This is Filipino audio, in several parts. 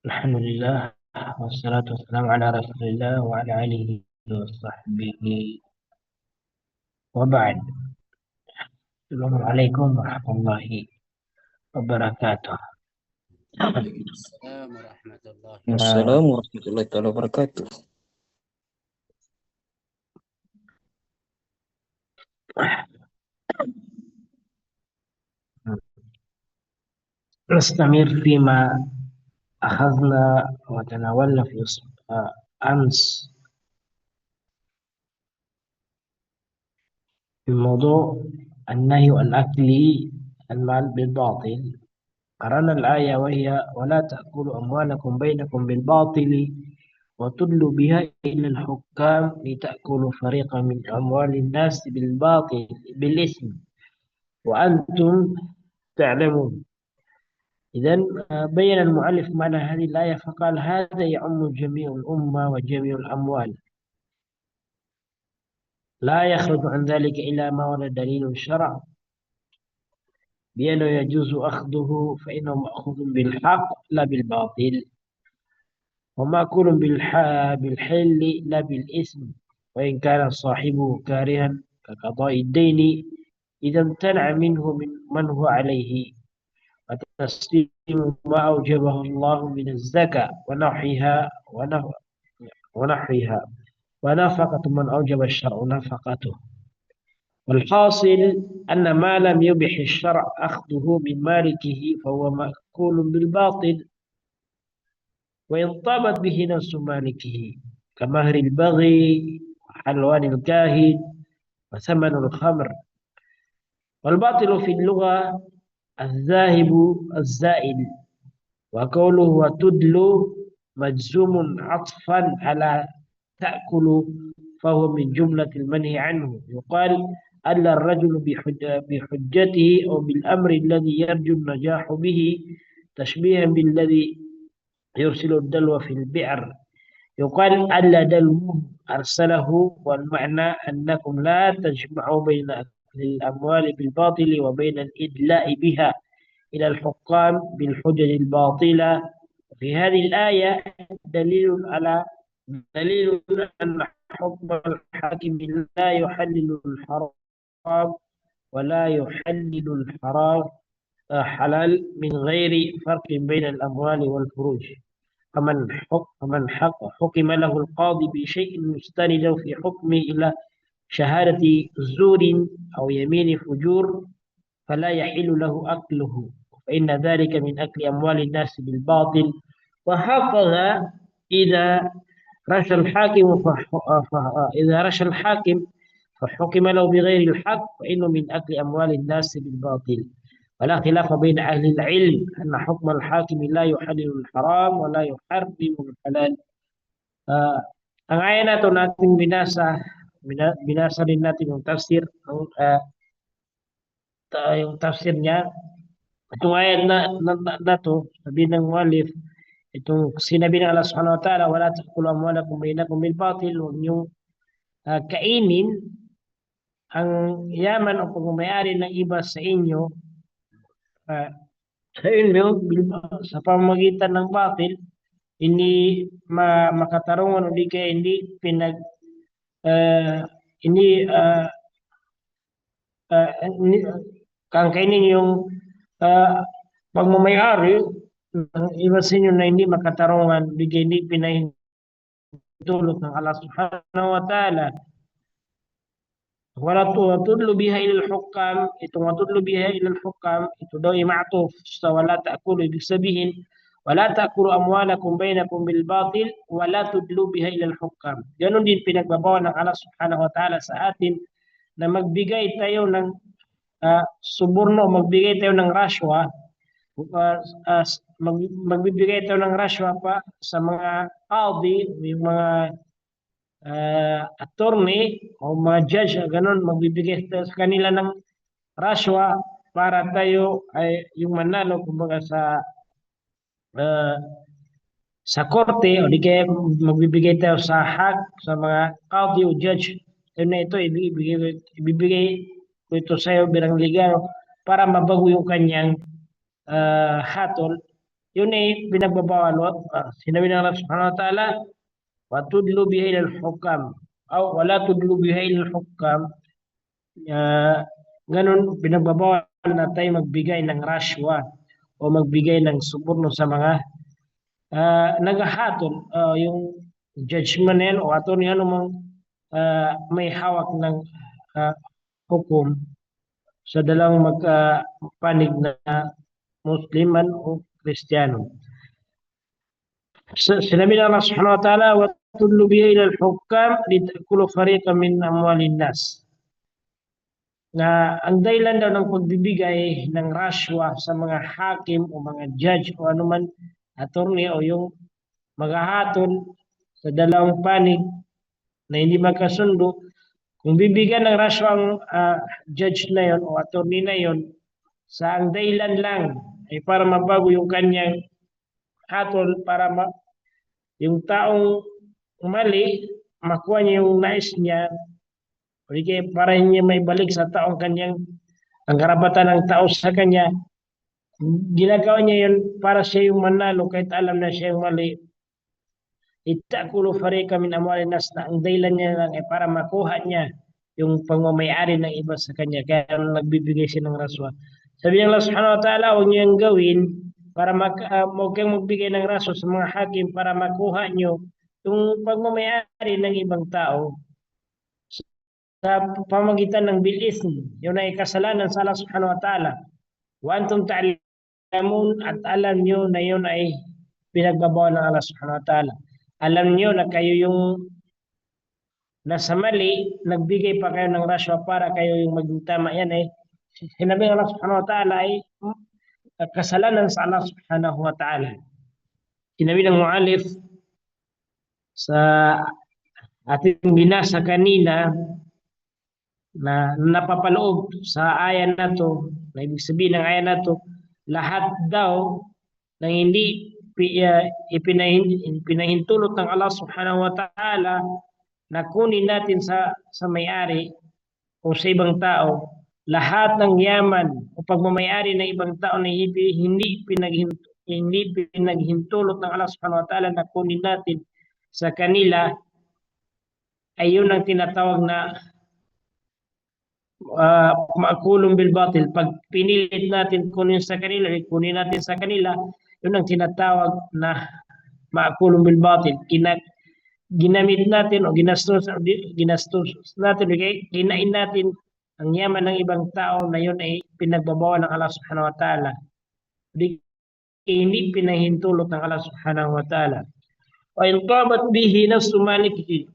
الحمد لله والصلاة والسلام على رسول الله وعلى آله وصحبه وبعد. السلام عليكم ورحمة الله وبركاته. وعليكم السلام ورحمة الله آه، وبركاته. Assalamualaikum warahmatullahi taala wabarakatuh. نستمر فيما أخذنا وتناولنا في أمس في موضوع النهي عن أكل المال بالباطل. قرأنا الآية وهي: ولا تأكلوا أموالكم بينكم بالباطل وتدلوا بها إلى الحكام لتأكلوا فريقا من أموال الناس بالباطل بالإثم وأنتم تعلمون. إذن بين المؤلف معنى هذه الآية فقال: هذا يعم جميع الأمة وجميع الأموال، لا يخرج عن ذلك إلا ما ورد دليل الشرع بأنه يجوز أخذه، فإنه مأخوذ بالحق لا بالباطل، ومأكول بالحل لا بالإثم، وإن كان صاحبه كارها كقضاء الدين إذا امتنع منه من هو عليه، وتسليم ما أوجبه الله من الزكاة ونحوها ونفقة من أوجب الشرع نفقته. والحاصل أن ما لم يبح الشرع أخذه من مالكه فهو مأكول بالباطل، وإن طابت به نفس مالكه كمهر البغي وحلوان الكاهن وثمن الخمر. والباطل في اللغة الذاهب الزائل، وقوله وتدلو مجزوم عطفا على تأكل، فهو من جملة المنهي عنه. يقال ألا الرجل بحجته أو بالأمر الذي يرجو النجاح به، تشبيها بالذي يرسل الدلو في البئر. يقال ألا دلوه أرسله، والمعنى أنكم لا تجمعوا بين أكل الأموال بالباطل وبين الإدلاء بها إلى الحكام بالحجج الباطلة. في هذه الآية دليل أن حكم الحاكم لا يحلل الحرام ولا يحلل الحرام حلال من غير فرق بين الأموال والفروج. فمن حكم له القاضي بشيء مستند في حكمه إلى شهادة زور أو يمين فجور فلا يحل له أكله، فإن ذلك من أكل أموال الناس بالباطل. وهكذا إذا رشى الحاكم إذا رشى الحاكم فحكم له بغير الحق فإنه من أكل أموال الناس بالباطل. ولا خلاف بين أهل العلم أن حكم الحاكم لا يحلل الحرام ولا يحرم الحلال. Ah, ang ayan na to nating binasa din natin yung tafsir yung tafsir niya. Itong ayat na to, sabi ng muallif, itong sinabi ng Allah Subhanahu wa Ta'ala, wala taqulu amwalakum bainakum bil batil, huwag niyong kainin ang yaman o pagmamayari ng iba sa inyo, ah, sa inyo sa pamamagitan ng batil, hindi makatarungan o di kaya ah, hindi hindi kang kainin yung ah, pagmamayari ng iba sa inyo na hindi makatarungan, bigay hindi pinahintulot ng Allah Subhanahu wa Ta'ala. Wala tudlu biha ilal hukam, itong watudlu biha ilal hukam, ito daw imatuf sa wala ta'kulu, ibig sabihin, wala ta'kulu amwalakum bainakum bil batil, wala tudlu biha ilal hukam. Ganon din pinagbabawa ng Allah Subhanahu wa Ta'ala sa atin na magbigay tayo ng suborno, magbigay tayo ng rashwa, uh, uh, magbibigay tayo ng rashwa pa sa mga qadi, yung mga attorney o mga judge, ganun, magbibigay tayo sa kanila ng rashwa para tayo ay yung manalo kumbaga uh, sa korte o di kaya magbibigay tayo sa hak sa mga qadi o judge. Yun na ito, ibibigay ko ito sa iyo bilang legal para mabago yung kanyang hatol yun ay pinagbabawal. Sinabi ng Allah subhanahu wa ta'ala, وَتُدْلُوا بِهَا إِلَى الْحُكَّامِ وَلَا تُدْلُوا بِهَا إِلَى الْحُكَّامِ. Ganun, pinagbabawal na tayo magbigay ng rashwa o magbigay ng suborno sa mga naghahatol, yung judgment na yan o attorney anumang may hawak ng hukom sa dalawang magpanig na Musliman o Kristiyano. Sinabi ng Allah subhanahu wa ta'ala, وَتُدْلُوا بِهَا إِلَى الْحُكَّامِ لِتَأْكُلُوا فَرِيقًا مِنْ أَمْوَالِ النَّاسِ. Na ang dahilan daw ng pagbibigay ng rashwa sa mga hakim o mga judge o anuman attorney o yung maghahatol sa dalawang panig na hindi magkasundo, kung bibigyan ng rashwa ang judge na yon o attorney na yon sa ang dahilan lang ay para mabago yung kanyang hatol, para yung taong mali makuha niya yung nais niya, o para niya may balik sa taong kanyang ang karapatan ng tao sa kanya, ginagawa niya yun para siya yung manalo kahit alam na siya yung mali. Itakulu farika min amwalin nas, na ang dahilan niya lang ay para makuha niya yung pagmamayari ng iba sa kanya, kaya nagbibigay siya ng raswa. Sabi ng Allah subhanahu wa ta'ala, huwag niyang gawin para huwag kang magbigay ng raswa sa mga hakim para makuha niyo yung pagmamayari ng ibang tao sa pamagitan ng bil-ism. Yun ay kasalanan sa Allah subhanahu wa ta'ala. Wa antum ta'lamun, at alam niyo na yun ay pinagbabawal ng Allah subhanahu wa ta'ala. Alam niyo na kayo yung nasa mali, nagbigay pa kayo ng rashwa para kayo yung maging tama. Yan ay sinabi ng Allah subhanahu wa ta'ala ay kasalanan sa Allah subhanahu wa ta'ala. Sinabi ng mu'alif sa ating binasa kanina na napapaloob sa ayan na to, na ibig sabihin ng ayan na to, lahat daw ng hindi ipinahintulot ng Allah subhanahu wa ta'ala na kunin natin sa may-ari o sa ibang tao, lahat ng yaman o pagmamayari ng ibang tao na hindi pinaghintulot ng Allah subhanahu wa ta'ala na kunin natin sa kanila, ay yun ang tinatawag na maakulong bil batil. Pag pinilit natin kunin sa kanila, kunin natin sa kanila, yun ang tinatawag na maakulong bil batil. Ginamit natin o ginastos natin, kinain natin ang yaman ng ibang tao, na yun ay pinagbabawal ng Allah subhanahu wa ta'ala. Hindi pinahintulot ng Allah subhanahu wa ta'ala. Wa in tabat bihi nafsu malikihi.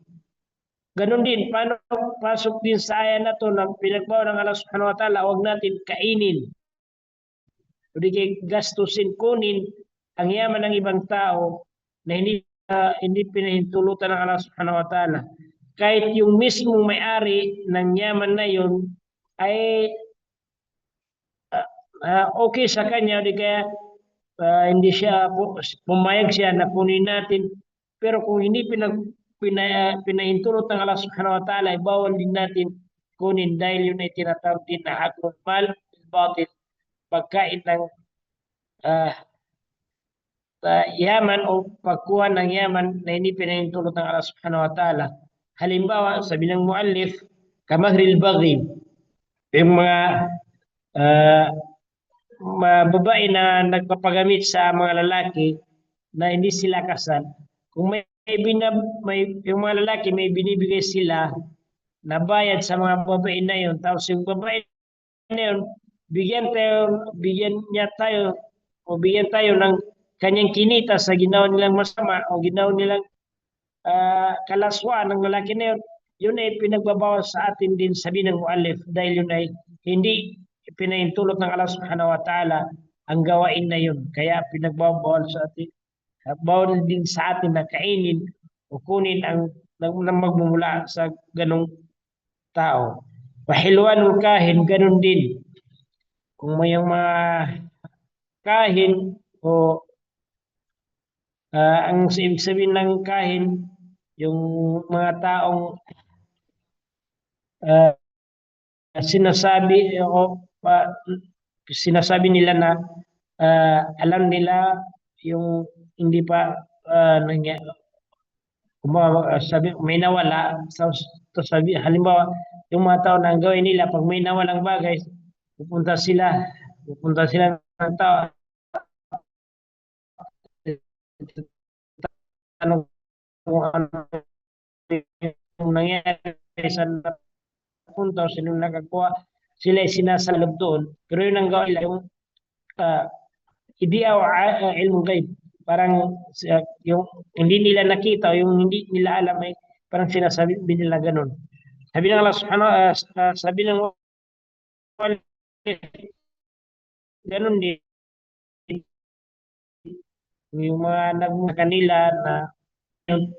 Ganon din, paano pasok din sa ayan na to na pinagbawal ng Allah subhanahu wa ta'ala, huwag natin kainin. Hindi gastusin, kunin ang yaman ng ibang tao na hindi pinahintulutan ng Allah subhanahu wa ta'ala. Kahit yung mismong may-ari ng yaman na yun ay okay sa kanya, di kaya hindi siya pumayag siya na kunin natin. Pero kung hindi pinahintulot ng Allah subhanahu wa ta'ala, ay bawal din natin kunin, dahil yun ay tinatawag din na aklul mal batil, pagkain ng yaman o pagkuha ng yaman na hindi pinahintulot ng Allah subhanahu wa ta'ala. Halimbawa, sabi ng muallif, kamahril baghi, yung mga babae na nagpapagamit sa mga lalaki na hindi sila kasal. Kung yung mga lalaki may binibigay sila na bayad sa mga babae na yun, tapos yung babae na yun, bigyan tayo ng kanyang kinita sa ginawa nilang masama o ginawa nilang kalaswa ng lalaki na yun, yun ay pinagbabawal sa atin din, sabi ng muallif, dahil yun ay hindi pinahintulot ng Allah subhanahu wa ta'ala ang gawain na yun. Kaya pinagbabawal sa atin, bawal din sa atin na kainin o kunin ang magmumula sa ganong tao. Wahilwanul kahin, ganon din. Kung may mga kahin o ang ibig sabihin ng kahin, yung mga taong sinasabi nila na alam nila yung hindi pa kumbaga, sabi, may nawala, to sabi, halimbawa, yung mga tao na ang gawin nila, pag may nawalang bagay, pupunta sila ng tao, tanong kung ano yung nangyari sa punto, sino nakakuha, sila ay sinasalab doon, pero yun ang gawin nila, yung uh, hindi ilmu ghaib. Parang yung hindi nila nakita o yung hindi nila alam ay parang sinasabi nila ganun. Sabi ng Allah subhanahu sabi ng ganun din yung mga nagmula kanila na ganun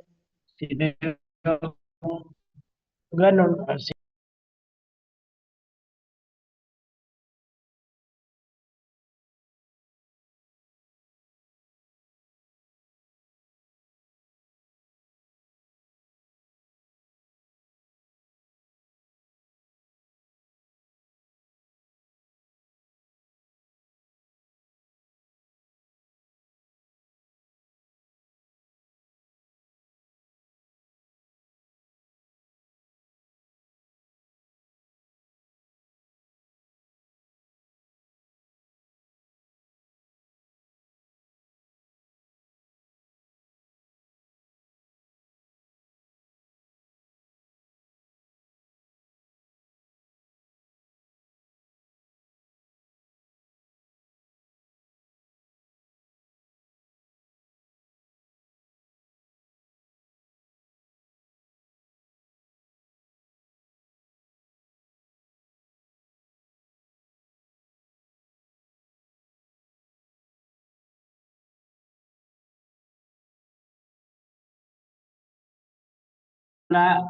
na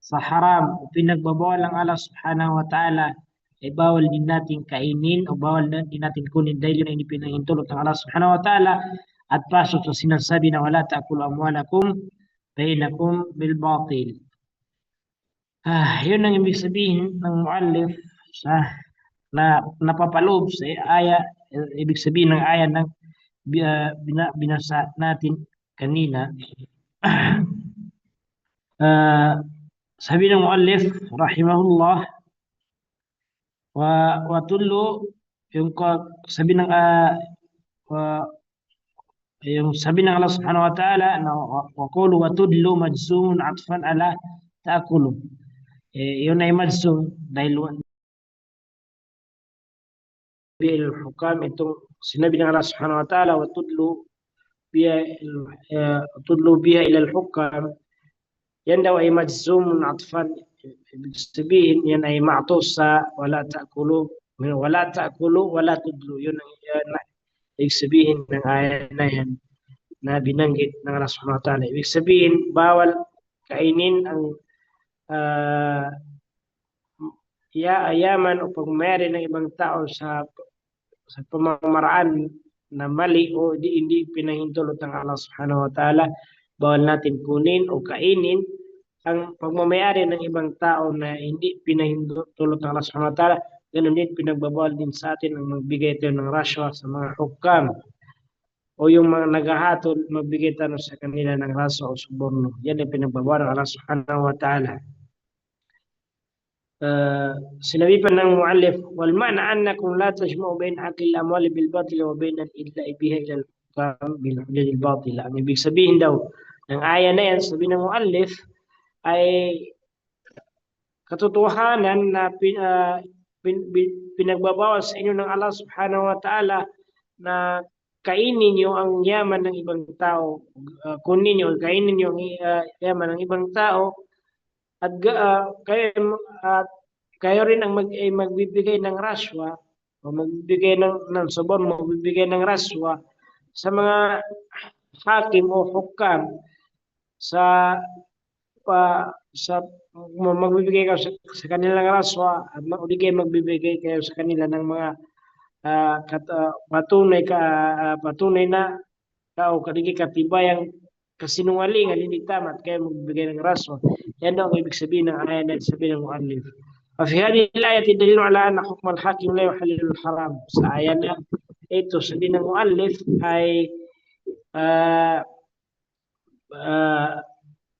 sa haram, pinagbabawal ng Allah subhanahu wa ta'ala, ay bawal din natin kainin o bawal din natin kunin dahil yun ay pinahintulot ng Allah subhanahu wa ta'ala at pasok sa sinasabi na wala ta'kulu amwalakum bainakum bil batil. Yun ang ibig sabihin ng muallif sa na napapaloob sa aya, ibig sabihin ng aya ng binasa natin kanina. Sabi ng muallif rahimahullah wa tullu yung sabi ng yung sabi ng Allah subhanahu wa ta'ala na wa qulu wa tudlu majzumun atfan ala ta'kulu. Yun ay majzum dahil bil hukam, itong sinabi ng Allah subhanahu wa ta'ala wa tudlu biha ila al-hukam, yan daw ay majzumun atfan, ibig sabihin yan ay ma'tus sa wala ta'kulu wala tudlu. Yun ang ibig sabihin ng ayat na yan na binanggit ng Allah subhanahu wa ta'ala. Ibig sabihin bawal kainin ang yaman o pagmayari ng ibang tao sa pamamaraan na mali o hindi pinahintulot ng Allah subhanahu wa ta'ala. Bawal natin kunin o kainin ang pagmamayari ng ibang tao na hindi pinahintulot ng Allah subhanahu wa ta'ala. Ganun din, pinagbabawal din sa atin ang magbigay tayo ng rashwa sa mga hukam o yung mga naghahatol, magbigay tayo sa kanila ng rashwa o suborno. Yan ay pinagbabawal ng Allah subhanahu wa ta'ala. Sinabi pa ng muallif, wal ma'na annakum la tajma'u bain akli al-amwali bil batil wa bain al-idla'i biha ila al-hukam bil hujaj al-batil. Ang ibig sabihin daw ng aya na yan, sabi ng muallif, ay katotohanan na pinagbabawal sa inyo ng Allah subhanahu wa ta'ala na kainin niyo ang yaman ng ibang tao, kunin niyo, kainin niyo ang yaman ng ibang tao, at kayo rin ang magbibigay ng rashwa o magbibigay ng suborn, magbibigay ng rashwa sa mga hakim o hukam sa magbibigay kayo sa kanila ng rashwa at magbibigay kayo sa kanila ng mga patunay na o katibayang kasinungalingan, hindi tama at kayo magbibigay ng rashwa. Yan daw ang ibig sabihin ng ayat na sabi ng muallif. وفي هذه الآية دليل على أن حكم الحاكم لا يحلل الحرام. Sa ayat na ito sabi ng muallif ay uh,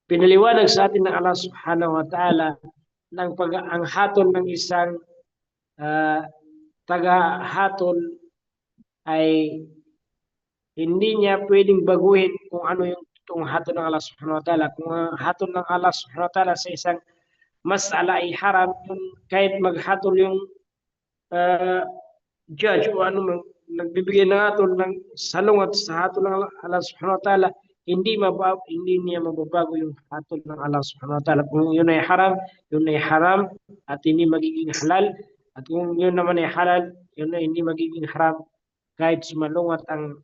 pinaliwanag sa atin ng Allah subhanahu wa ta'ala ng ang hatol ng isang taga-hatol ay hindi niya pwedeng baguhin kung ano yung totoong hatol ng Allah subhanahu wa ta'ala. Kung ang hatol ng Allah subhanahu wa ta'ala sa isang mas'ala ay haram, yun, kahit maghatol yung judge o ano man, nagbibigay ng hatol ng salungat sa hatol ng Allah subhanahu wa ta'ala, hindi niya mababago yung hatol ng Allah subhanahu wa ta'ala. Kung yun ay haram at hindi magiging halal. At kung yun naman ay halal, yun ay hindi magiging haram kahit sumalungat ang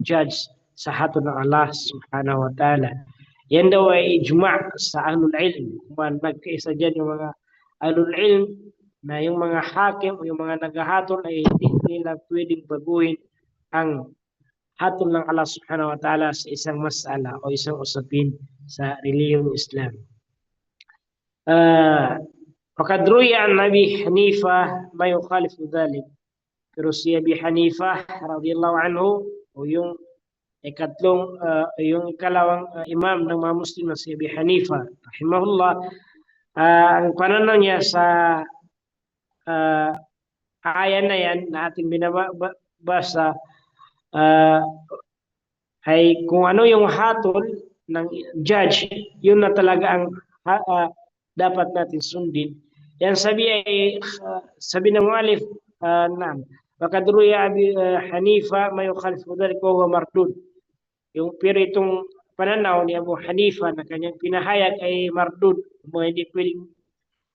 judge sa hatol ng Allah subhanahu wa ta'ala. Yan daw ay ijma' sa ahlul ilm. Kung nagkaisa dyan yung mga ahlul ilm na yung mga hakim o yung mga naghahatol ay hindi nila pwedeng baguhin ang hatol ng Allah subhanahu wa ta'ala sa isang mas'ala o isang usapin sa reliyong Islam. Faqad ruwiya an Abi Hanifa ma yukhalifu dhalik. Pero si Abi Hanifa radhiyallahu anhu o yung yung ikalawang imam ng mga Muslim na si Abi Hanifa rahimahullah, ang pananaw niya sa ayan na yan na ating binabasa ay kung ano yung hatol ng judge, yun na talaga ang dapat natin sundin. Yan sabi ng mu'allif na Faqad ruwiya Abi Hanifa ma yukhalifu dhalika wa huwa mardud. Yung pero itong pananaw ni Abu Hanifa na kanyang pinahayag ay mardud, hindi pwedeng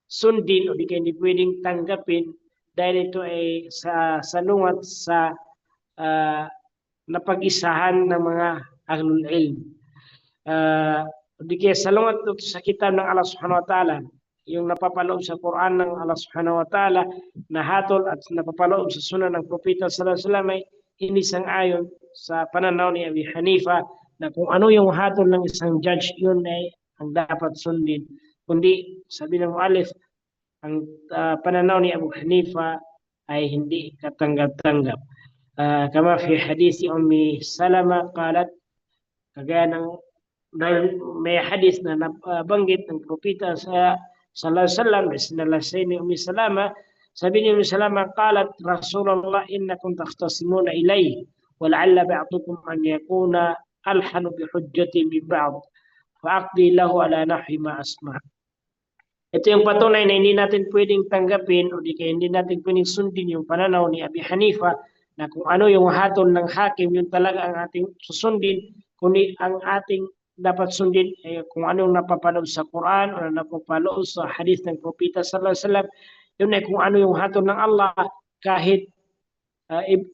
sundin o hindi pwedeng tanggapin dahil ito ay salungat sa napag-isahan ng mga ahlul ilm. Di kaya salungat ito sa kitab ng Allah subhanahu wa ta'ala, yung napapaloob sa Quran ng Allah subhanahu wa ta'ala na hatol at napapaloob sa sunan ng Propeta sallallahu alaihi wasallam ay inisang-ayon sa pananaw ni Abi Hanifa na kung ano yung hatol ng isang judge, yun ay ang dapat sundin. Kundi sabi ng mu'allif, ang pananaw ni Abu Hanifa ay hindi katanggap-tanggap. Kama fi hadisi Ummi Salama qalat, kagaya ng may hadis na nabanggit ng Propeta sa sallallahu alaihi wasallam, sinalasay ni Ummi Salama, sabi ni Ummi Salama, qalat Rasulullah innakum takhtasimuna ilayhi wa la'alla ba'dukum an yakuna alhanu bi hujjati bi ba'd fa aqdi lahu ala nahwi ma asma'. Ito yung patunay na hindi natin pwedeng tanggapin o di kaya hindi natin pwedeng sundin yung pananaw ni Abi Hanifa na kung ano yung hatol ng hakim, yun talaga ang ating susundin, kundi ang ating dapat sundin kung anong napapaloob sa Quran o napapaloob sa hadith ng Propeta sallallahu alaihi wasallam. Yun ay kung ano yung hatol ng Allah, kahit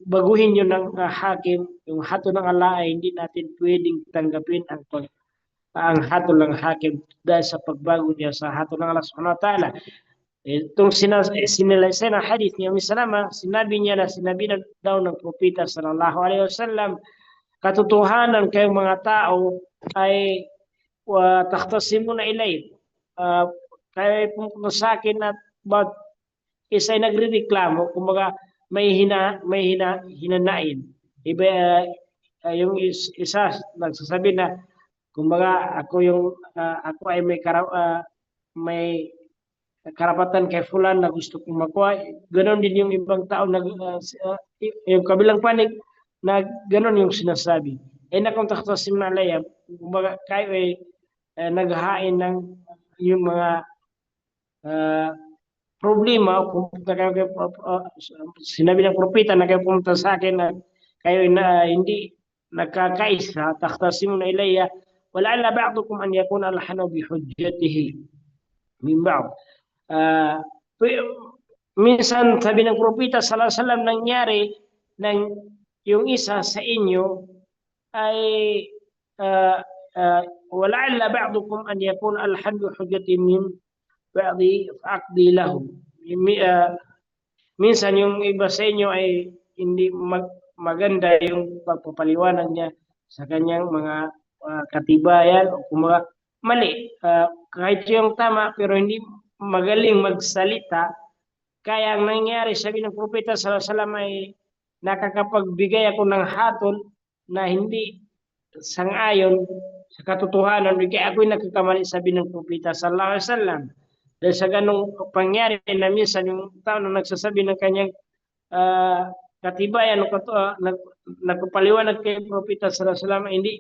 baguhin yun ng hakim, yung hatol ng Allah ay hindi natin pwedeng tanggapin ang hatol ng hakim dahil sa pagbago niya sa hatol ng Allah subhanahu wa ta'ala. Itong sinilaysay ng hadith niya Salama, sinabi na daw ng Propeta sallallahu alaihi wasallam, katotohanan kayong mga tao ay takhtasimuna ilay, kaya pumunta sa akin at isa'y nagrereklamo, kumbaga may hinanain. Iba yung isa nagsasabi na kumbaga ako ay may karapatan kay fulan na gusto kong makuha. Ganon din yung ibang tao yung kabilang panig na ganon yung sinasabi. Nakong takhtasim na layab, kumbaga kayo ay naghahain ng yung mga problema. Sinabi ng Propeta na kayo pumunta sa akin na kayo hindi nagkakaisa, takhtasim na ilayya wala'alla ba'dukum an yakuna alhanu bi hujjatihi min ba'd. Minsan sabi ng Propeta sallallahu alaihi wasallam, nangyari ng yung isa sa inyo ay wala'alla ba'dukum an yakuna alhanu bi hujjatihi min ba'di fa'aqdi lahu. Minsan yung iba sa inyo ay hindi maganda yung pagpapaliwanag niya sa kanyang mga katibayan o kumaga mali. Kahit yung tama pero hindi magaling magsalita. Kaya ang nangyari, sabi ng Propeta sallallahu alaihi wasallam, ay nakakapagbigay ako ng hatol na hindi sang-ayon sa katotohanan, kaya ako'y nagkakamali, sabi ng propeta sallallahu alaihi wasallam. Dahil sa ganung pangyari na minsan yung tao na nagsasabi ng kanyang katibayan o nagpapaliwanag kay propeta sallallahu alaihi wasallam, hindi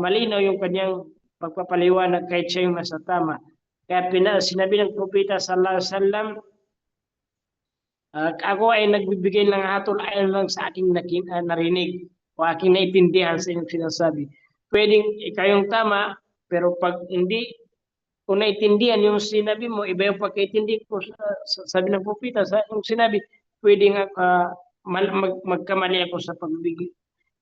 malinaw yung kanyang pagpapaliwanag kahit siya yung nasa tama. Kaya sinabi ng propeta sallallahu alaihi wasallam, ako ay nagbibigay ng hatol ayon lang sa aking narinig o aking naintindihan sa inyong sinasabi. Pwedeng ikaw yung tama, pero pag hindi ko naintindihan yung sinabi mo, iba yung pagkaintindi ko, sabi ng propeta sa yung sinabi, pwedeng magkamali ako sa pagbibigay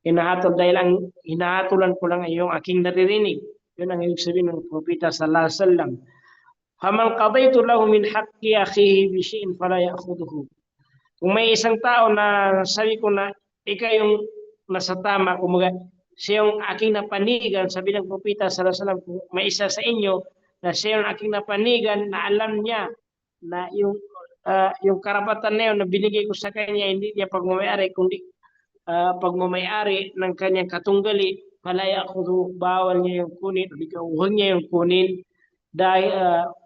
hinahatol, dahil ang hinahatulan ko lang ay yung aking naririnig. Yun ang ibig sabihin ng propeta sallallahu alaihi wasallam. Faman qadaytu lahu min haqqi akhihi bi shay'in fala ya'khudhuhu. Kung may isang tao na sabi ko na ikaw yung nasa tama, kumaga siya yung aking napanigan, sabi ng propeta sallallahu alaihi wasallam, kung may isa sa inyo na siya yung aking napanigan na alam niya na yung karapatan na yun na binigay ko sa kanya, hindi niya pagmamayari, kundi pagmamayari ng kanyang katunggali, falaya ako, bawal niya yung kunin, huwag niya yung kunin, dahil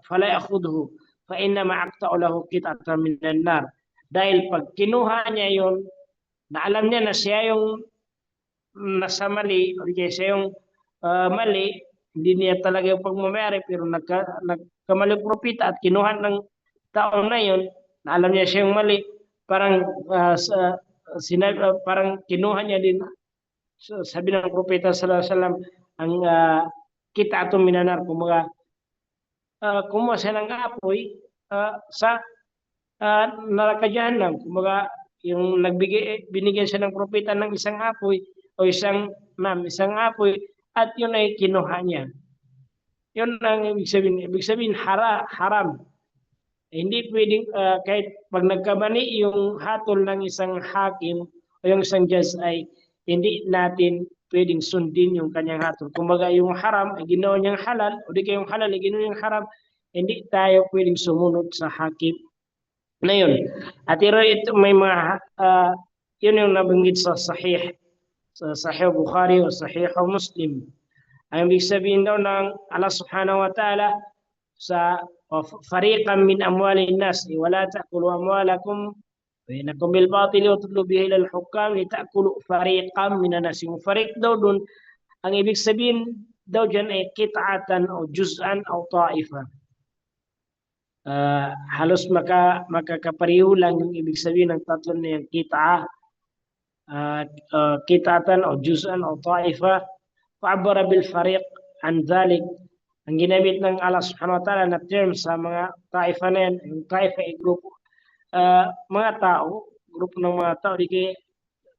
falaya ako, fa inna ma'akta'u lahu qit'atan minan nar. Dahil pag kinuha niya yun, na alam niya na siya yung nasa mali, o siya yung mali, hindi niya talaga yung pagmamayari, pero nagkamali propeta at kinuha ng tao na yun, na alam niya siya yung mali, parang parang kinuha niya din, sabi ng propeta sallallahu alaihi wasallam, ang kita atong minanar, kumaga kumuha siya ng apoy sa neraka jahanam. Kumaga yung binigyan siya ng propeta ng isang apoy o isang apoy, at yun ay kinuha niya. Yun ang ibig sabihin. Ibig sabihin haram. Hindi pwedeng kahit pag nagkamali yung hatol ng isang hakim o yung isang judge, ay hindi natin pwedeng sundin yung kanyang hatol. Kumbaga yung haram ay ginawa niyang halal, o di kayong halal ay ginawa niyang haram, hindi tayo pwedeng sumunod sa hakim na yun. At ito may mga yun yung nabanggit sa Sahih Bukhari o Sahih Muslim. Ang ibig sabihin daw ng Allah subhanahu wa ta'ala sa fariqan min amwalin nas wala ta'kulu amwalakum bainakum bil batil wa tudlu bihi ila al hukam li ta'kulu fariqan min an nas. Yung fariq daw dun, ang ibig sabihin daw diyan ay qit'atan o juz'an o ta'ifa. Halos makakapareho lang yung ibig sabihin ng tatlo na yung qit'atan o juz'an o ta'ifa. Fa'abara bil fariq an dhalik. Ang ginamit ng Allah subhanahu wa ta'ala na term sa mga taifa na yan, yung taifa ay grupo, mga tao, grupo ng mga tao, di kaya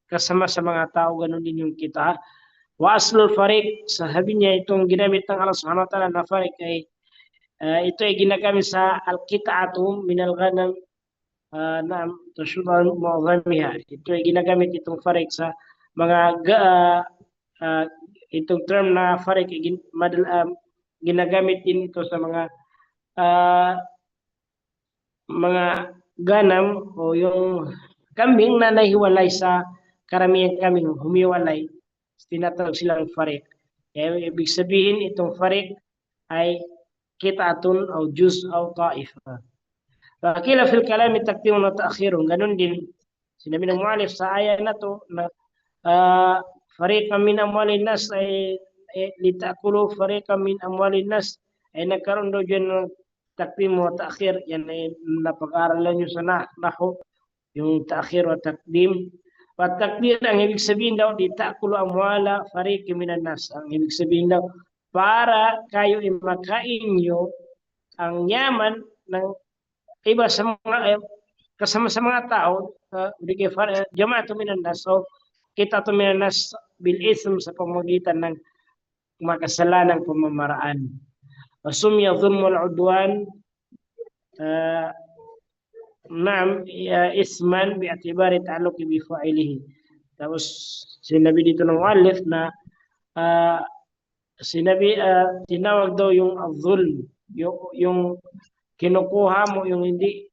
kasama sa mga tao, ganun din yung kita. Wa aslul fariq, sabi niya itong ginamit ng Allah subhanahu wa ta'ala na fariq ay ito ay ginagamit sa al-kita'atu min al-ghanam na tashudan mu'adhamiha. Ito ay ginagamit itong fariq sa mga itong term na fariq ginagamit din ito sa mga ganam o yung kambing na nahiwalay sa karamihan kambing, humiwalay, tinatawag silang fariq. Kaya ibig sabihin itong fariq ay kit'atun o juz o ta'ifa. Fakila fil kalami takdimun wa ta'khirun. Ganun din sinabi ng mu'alif sa aya na to na fariqan min amwalin nas ay litakulu fariqan min amwalin nas, ay nagkaroon daw dyan ng takdim wa ta'khir. Yan ay napag-aralan nyo sa nahu, yung ta'khir wa takdim. Wa takdir, ang ibig sabihin daw, litakulu amwala fariqan minan nas. Ang ibig sabihin daw, para kayo makain nyo ang yaman ng iba sa mga kasama sa mga tao, jama'atu minan nas o kita'atu minan nas bil ism, sa pamamagitan ng makasalanang pamamaraan. Wasumya dhulmul udwan isman bi'atibari ta'alluqi bi fa'ilihi. Tapos sinabi dito ng muallif na tinawag daw yung dhulm, yung kinukuha mo yung hindi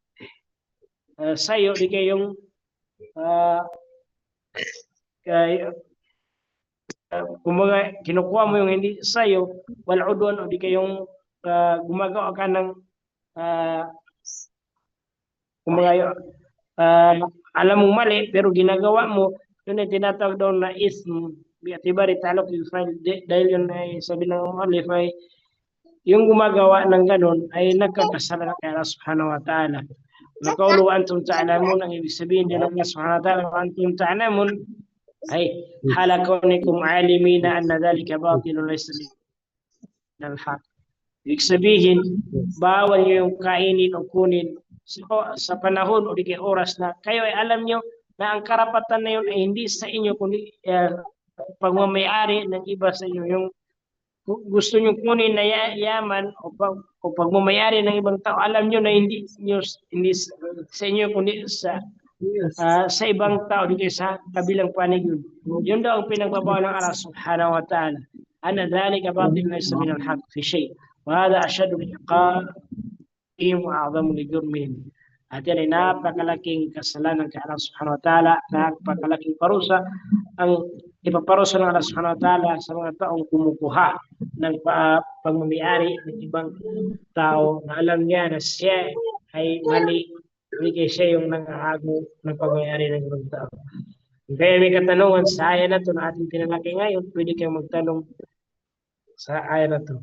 sa'yo, di kaya yung Ah, kay kumbaga kinukuha mo yung hindi sa'yo, wal udwan o di kayong gumagawa ka ng ah, kumbaga alam mong mali pero ginagawa mo, yun ay tinatawag daw na ism. Bi'atibari talok yung file dahil yun ay sabi ng alif ay yung gumagawa ng ganun ay nagkakasala kay Allah subhanahu wa ta'ala. Nakaulu wa antum ta'lamun, ang ibig sabihin din ng Allah subhanahu wa ta'ala wa antum ta'lamun ay hala kaunikum alimina anna dhalika batilun laysa minal haq. Ibig sabihin, bawal nyo yung kainin o kunin sa panahon o di kay oras na kayo ay alam nyo na ang karapatan na yun ay hindi sa inyo kundi pagmamayari ng iba sa inyo. Yung gusto nyo kunin na yaman o pagmamayari ng ibang tao, alam nyo na hindi sa inyo kundi sa ibang tao dito sa kabilang panig yun. Yun daw ang pinagbabawal ng Allah subhanahu wa ta'ala. Ana dhalika batil laysa min al-haq fi shay. Wa hadha ashaddu liqa'ihim wa a'zamu li jurmihim. At yan ay napakalaking kasalanan kay Allah subhanahu wa ta'ala, napakalaking parusa ang ipaparusa ng Allah subhanahu wa ta'ala sa mga taong kumukuha ng pagmamayari ng ibang tao na alam niya na siya ay mali, hindi siya yung nangahago ng pagmamayari ng ibang tao. Kaya may katanungan sa aya na ito na ating tinalaki ngayon, pwede kayong magtanong sa aya na ito.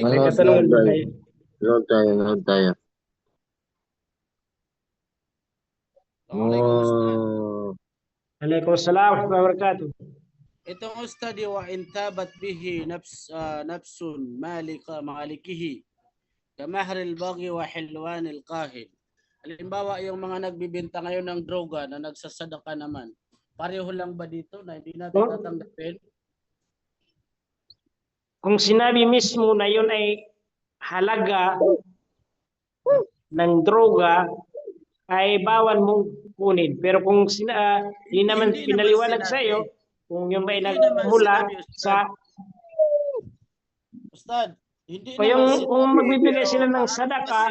May katanungan ba kayo? Nood tayo. Alaikum salam wa barakatuh. Itong ustadi wa intabat bihi nafsun malikihi kamahar al-baghi wa hilwan al-qahin. Halimbawa yung mga nagbibenta ngayon ng droga na nagsasadaka naman, pareho lang ba dito na hindi natin tatanggapin? Kung sinabi mismo na yun ay halaga ng droga, ay bawal mong kunin. Pero kung hindi naman pinaliwanag sa iyo, kung yung may nagmula sa Ustad, hindi kung magbibigay sila ng sadaka,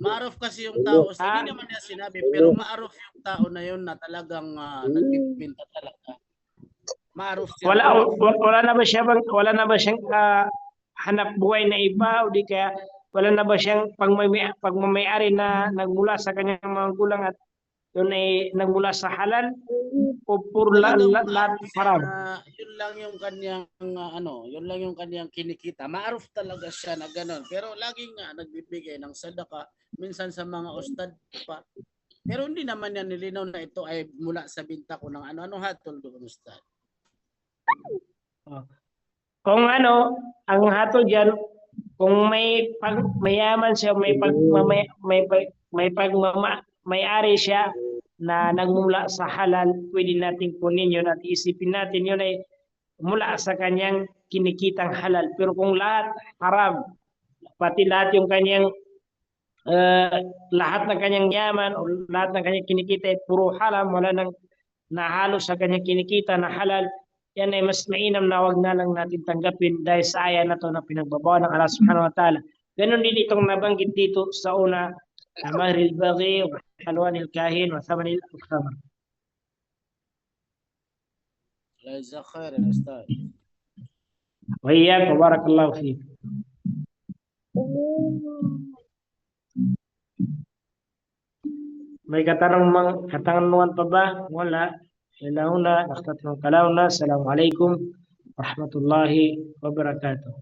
maaruf kasi yung tao, hindi naman niya sinabi, pero maaruf yung tao na yun na talagang nagbibenta talaga. Maaruf siya. Wala na ba siyang hanap buhay na iba o di kaya wala na ba siyang pagmamayari na nagmula sa kanyang mga gulang at yun ay nagmula sa halal o puro lahat haram? Yun lang yung kanyang yun lang yung kanyang kinikita. Maaruf talaga siya na gano'n. Pero laging nagbibigay ng sadaka, minsan sa mga ustad pa. Pero hindi naman yan nilinaw na ito ay mula sa binta ko ng ano hatol doon, ustad. Kung ang hatol diyan, kung mayaman siya, may-ari siya na nagmula sa halal, pwede natin kunin yun at isipin natin yun ay mula sa kanyang kinikitang halal. Pero kung lahat haram, pati lahat yung kanyang lahat ng kanyang yaman o lahat ng kanyang kinikita ay puro haram, wala nang nahalo sa kanyang kinikita na halal, yan ay mas mainam na wag na lang natin tanggapin dahil sa aya na ito na pinagbabawa ng Allah subhanahu wa ta'ala. Ganon din itong nabanggit dito sa una, mahril baghi, halwanil kahin, wa thamanil al-khamr. Jazaak khair, ustad. Wa iyyakum, barakallahu fiik. May katanungan pa ba? Wala. Ilauna, nakhtatmu kalauna. Assalamualaikum warahmatullahi wabarakatuh.